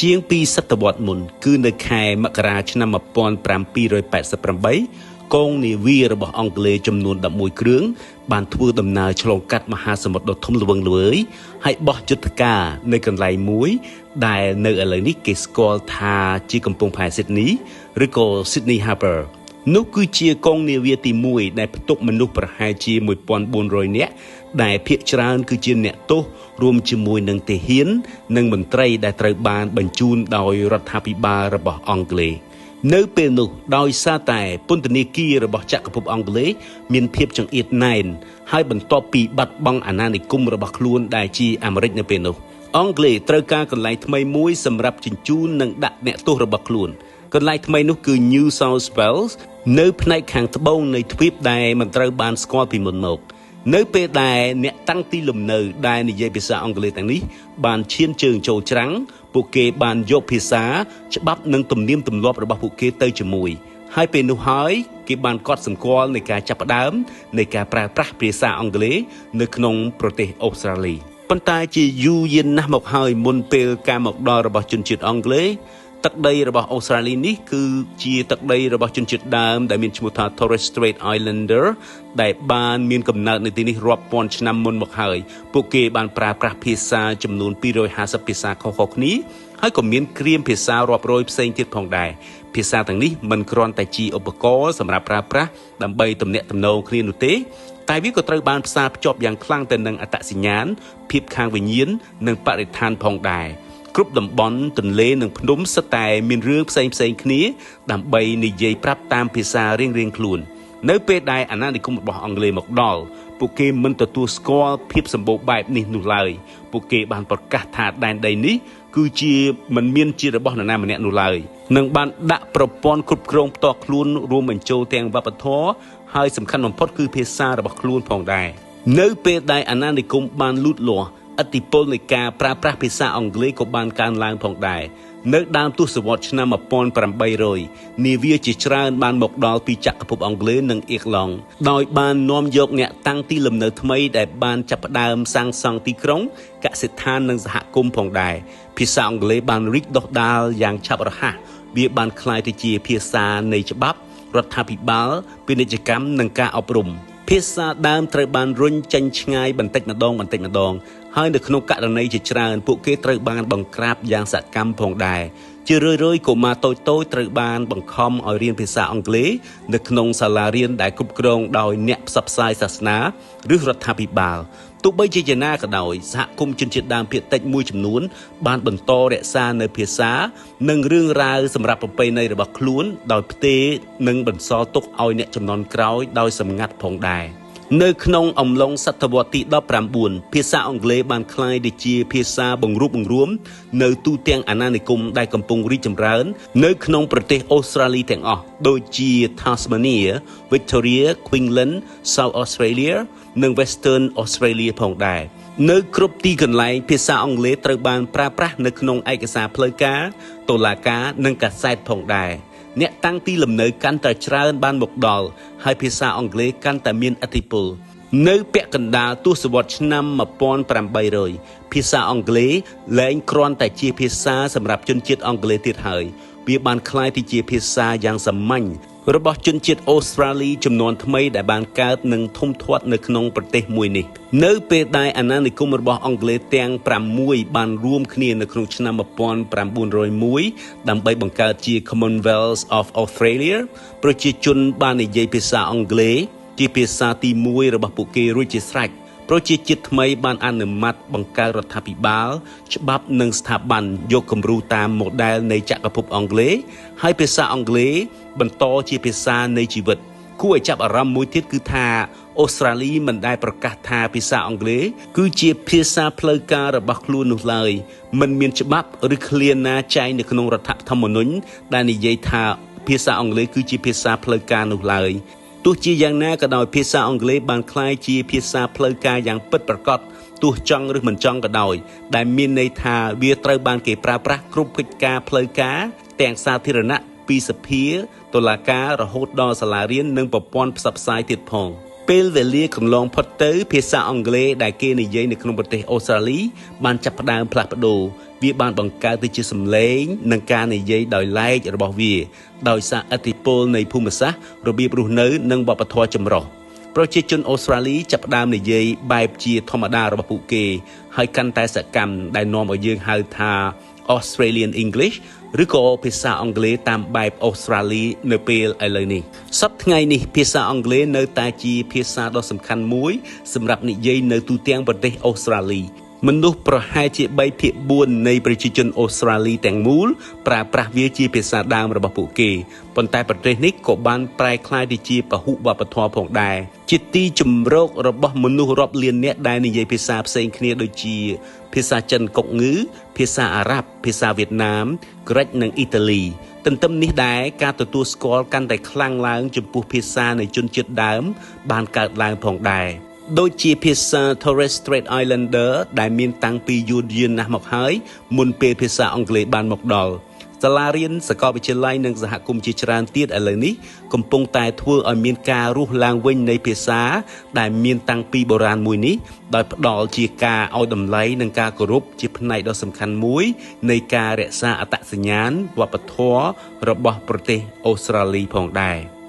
ជាង2សតវត្សមុនគឺនៅខែមករាឆ្នាំ1788កងនាវារបស់អង់គ្លេសចំនួន11គ្រឿងបានធ្វើដំណើរឆ្លងកាត់មហាសមុទ្រដ៏ធំល្វឹងល្វើយហើយបោះយុទ្ធការនៅកន្លែងមួយដែលនៅឥឡូវនេះគេស្គាល់ថាជាកំពង់ផែ Sydney ឬក៏ Sydney Harbour នោះគឺជាកងនាវាទី1ដែលផ្ទុកមនុស្សប្រហែលជា1400នាក់ដែលភាគច្រើនគឺជាអ្នកទោសរួមជាមួយនឹងទាហាននិងមន្ត្រីដែលត្រូវបានបញ្ជូនដោយរដ្ឋាភិបាលរបស់អង់គ្លេសនៅពេលនោះដោយសារតែពន្ធនាគាររបស់ចក្រភពអង់គ្លេសមានភាពចង្អៀតណែនហើយបន្ទាប់ពីបាត់បង់អាណានិគមរបស់ខ្លួនដែលជាអាមេរិកនៅពេលនោះអង់គ្លេសត្រូវការកន្លែងថ្មីមួយសម្រាប់ជញ្ជូននិងដាក់អ្នកទោសរបស់ខ្លួនកន្លែងថ្មីនោះគឺ New South Wales នៅផ្នែកខាងត្បូងនៃទ្វីបដែលមិនត្រូវបានស្គាល់ពីមុនមកនៅពេលដែលអ្នកតាំងទីលំនៅដែលនិយាយភាសាអង់គ្លេសទាំងនេះបានឈានជើងចូលច្រាំងពួកគេបានយកភាសាច្បាប់និងទំនៀមទម្លាប់របស់ពួកគេទៅជាមួយហើយពេលនោះហើយគេបានកត់សម្គាល់នៃការចាប់ផ្ដើមនៃការប្រើប្រាស់ភាសាអង់គ្លេសនៅក្នុងប្រទេសអូស្ត្រាលីប៉ុន្តែជាយូរយារណាស់មកហើយមុនពេលការមកដល់របស់ជនជាតិអង់គ្លេសទឹកដីរបស់អូស្ត្រាលីនេះគឺជាទឹកដីរបស់ជនជាតិដើមដែលមានឈ្មោះថា Torres Strait Islander ដែលបានមានកំណើតនៅទីនេះរាប់ពាន់ឆ្នាំមុនមកហើយពួកគេបានប្រើប្រាស់ភាសាចំនួន250ភាសាខុសៗគ្នាហើយក៏មានគ្រាមភាសារាប់រយផ្សេងទៀតផងដែរភាសាទាំងនេះមិនគ្រាន់តែជាឧបករណ៍សម្រាប់ប្រើប្រាស់ដើម្បីទំនាក់ទំនងគ្នានោះទេតែវាក៏ត្រូវបានផ្សារភ្ជាប់យ៉ាងខ្លាំងទៅនឹងអត្តសញ្ញាណភាពខាងវិញ្ញាណនិងបរិស្ថានផងដែរគ្រប់តំបន់ទន្លេនិងភ្នំសុទ្ធតែមានរឿងផ្សេងគ្នាដើម្បីនិយាយប្រាប់តាមភាសារៀងៗខ្លួននៅពេលដែលអាណានិគមរបស់អង់គ្លេសមកដល់ពួកគេមិនទទួលស្គាល់ភាពសម្បូរបែបនេះនោះឡើយពួកគេបានប្រកាសថាដែនដីនេះគឺជាមិនមានជារបស់នរណាម្នាក់នោះឡើយនិងបានដាក់ប្រព័ន្ធគ្រប់គ្រងផ្ទាល់ខ្លួនរួមបញ្ចូលទាំងវប្បធម៌ហើយសំខាន់បំផុតគឺភាសារបស់ខ្លួនផងដែរនៅពេលដែលអាណានិគមបានលូតលាស់ឥទ្ធិពលនៃការប្រើប្រាស់ភាសាអង់គ្លេសក៏បានកើនឡើងផងដែរនៅដើមទសវត្សរ៍ឆ្នាំ1800នាវាជាច្រើនបានមកដល់ពីចក្រភពអង់គ្លេសនិងអៀកឡង់ដោយបាននាំយកអ្នកតាំងទីលំនៅថ្មីដែលបានចាប់ផ្ដើមសាងសង់ទីក្រុងកសិដ្ឋាននិងសហគមន៍ផងដែរភាសាអង់គ្លេសបានរីកដុះដាលយ៉ាងឆាប់រហ័សវាបានក្លាយទៅជាភាសានៃច្បាប់រដ្ឋាភិបាលពាណិជ្ជកម្មនិងការអប់រំភាសាដើមត្រូវបានរុញចេញឆ្ងាយបន្តិចម្ដងហើយនៅក្នុងករណីជាច្រើនពួកគេត្រូវបានបង្ក្រាបយ៉ាងសកម្មផងដែរជារឿយៗកុមារតូចៗត្រូវបានបង្ខំឲ្យរៀនភាសាអង់គ្លេសនៅក្នុងសាលារៀនដែលគ្រប់គ្រងដោយអ្នកផ្សព្វផ្សាយសាសនាឬរដ្ឋាភិបាលទោះបីជាយ៉ាងណាក៏ដោយសហគមន៍ជនជាតិដើមភាគតិចមួយចំនួនបានបន្តរក្សានៅភាសានិងរឿងរ៉ាវសម្រាប់ប្រពៃណីរបស់ខ្លួនដោយផ្ទេរនិងបន្សល់ទុកឲ្យអ្នកជំនាន់ក្រោយដោយសម្ងាត់ផងដែរនៅក្នុងអំឡុងសតវត្សទី19ភាសាអង់គ្លេសបានក្លាយទៅជាភាសាបង្រួបបង្រួមនៅទូទាំងអាណានិគមដែលកំពុងរីកចម្រើននៅក្នុងប្រទេសអូស្ត្រាលីទាំងអស់ដូចជា Tasmania, Victoria, Queensland, South Australia និង Western Australia ផងដែរនៅគ្រប់ទីកន្លែងភាសាអង់គ្លេសត្រូវបានប្រើប្រាស់នៅក្នុងឯកសារផ្លូវការតុលាការនិងកាសែតផងដែរអ្នកតាំងទីលំនៅកាន់តែច្រើនបានមកដល់ហើយភាសាអង់គ្លេសកាន់តែមានឥទ្ធិពលនៅពាក់កណ្ដាលទសវត្សរ៍ឆ្នាំ1800ភាសាអង់គ្លេសលែងគ្រាន់តែជាភាសាសម្រាប់ជនជាតិអង់គ្លេសទៀតហើយវាបានក្លាយទៅជាភាសាយ៉ាងសាមញ្ញរបស់ជនជាតិអូស្ត្រាលីចំនួនថ្មីដែលបានកើតនិងធំធាត់នៅក្នុងប្រទេសមួយនេះនៅពេលដែលអាណានិគមរបស់អង់គ្លេសទាំង6បានរួមគ្នានៅក្នុងឆ្នាំ1901ដើម្បីបង្កើតជា Commonwealth of Australia ប្រជាជនបាននិយាយភាសាអង់គ្លេសជាភាសាទី1របស់ពួកគេរួចជាស្រេចប្រជាជាតិថ្មីបានអនុម័តបង្កើតរដ្ឋាភិបាលច្បាប់និងស្ថាប័នយកគំរូតាម model នៃចក្រភពអង់គ្លេសហើយភាសាអង់គ្លេសបន្តជាភាសានៃជីវិតគួរឲ្យចាប់អារម្មណ៍មួយទៀតគឺថាអូស្ត្រាលីមិនដែលប្រកាសថាភាសាអង់គ្លេសគឺជាភាសាផ្លូវការរបស់ខ្លួននោះឡើយមិនមានច្បាប់ឬឃ្លាណាចែងនៅក្នុងរដ្ឋធម្មនុញ្ញដែលនិយាយថាភាសាអង់គ្លេសគឺជាភាសាផ្លូវការនោះឡើយទោះជាយ៉ាងណាក៏ដោយភាសាអង់គ្លេសបានក្លាយជាភាសាផ្លូវការយ៉ាងពិតប្រាកដទោះចង់ឬមិនចង់ក៏ដោយដែលមានន័យថាវាត្រូវបានគេប្រើប្រាស់គ្រប់កិច្ចការផ្លូវការទាំងសាធារណៈពីសភាតុលាការរហូតដល់សាលារៀននិងប្រព័ន្ធផ្សព្វផ្សាយទៀតផង ពេលវេលាកន្លងផុតទៅភាសាអង់គ្លេសដែលគេនិយាយនៅក្នុងប្រទេសអូស្ត្រាលីបានចាប់ផ្ដើមផ្លាស់ប្ដូរវាបានបង្កើតទៅជាសម្លេងនិងការនិយាយដោយឡែករបស់វាដោយសារឥទ្ធិពលនៃភូមិសាស្ត្ររបៀបរស់នៅនិងវប្បធម៌ចម្រុះប្រជាជនអូស្ត្រាលីចាប់ផ្ដើមនិយាយបែបជាធម្មតារបស់ពួកគេហើយកាន់តែសកម្មដែលនាំឲ្យយើងហៅថា Australian English ឬក៏ភាសាអង់គ្លេសតាមបែបអូស្ត្រាលីនៅពេលឥឡូវនេះសប្តាហ៍ថ្ងៃនេះភាសាអង់គ្លេសនៅតែជាភាសាដ៏សំខាន់មួយសម្រាប់និយាយនៅទូទាំងប្រទេសអូស្ត្រាលីមនុស្សប្រហែលជា3ភាគ4នៃប្រជាជនអូស្ត្រាលីទាំងមូលប្រើប្រាស់វាជាភាសាដើមរបស់ពួកគេប៉ុន្តែប្រទេសនេះក៏បានប្រែក្លាយទៅជាពហុវប្បធម៌ផងដែរជាទីជម្រករបស់មនុស្សរាប់លាននាក់ដែលនិយាយភាសាផ្សេងគ្នាដូចជាភាសាចិនកុកងឺភាសាអារ៉ាប់ភាសាវៀតណាមក្រិចនិងអ៊ីតាលីទន្ទឹមនេះដែរការទទួលស្គាល់កាន់តែខ្លាំងឡើងចំពោះភាសានៃជនជាតិដើមបានកើតឡើងផងដែរដូចជាភាសា Torres Strait Islander ដែលមានតាំងពីយូរយារណាស់មកហើយមុនពេលភាសាអង់គ្លេសបានមកដល់សាលារៀនសាកលវិទ្យាល័យនិងសហគមន៍ជាច្រើនទៀតឥឡូវនេះកំពុងតែធ្វើឲ្យមានការរស់ឡើងវិញនៃភាសាដែលមានតាំងពីបុរាណមួយនេះដោយផ្ដល់ជាការឲ្យតម្លៃនិងការគោរពជាផ្នែកដ៏សំខាន់មួយនៃការរក្សាអត្តសញ្ញាណវប្បធម៌របស់ប្រទេសអូស្ត្រាលីផងដែរ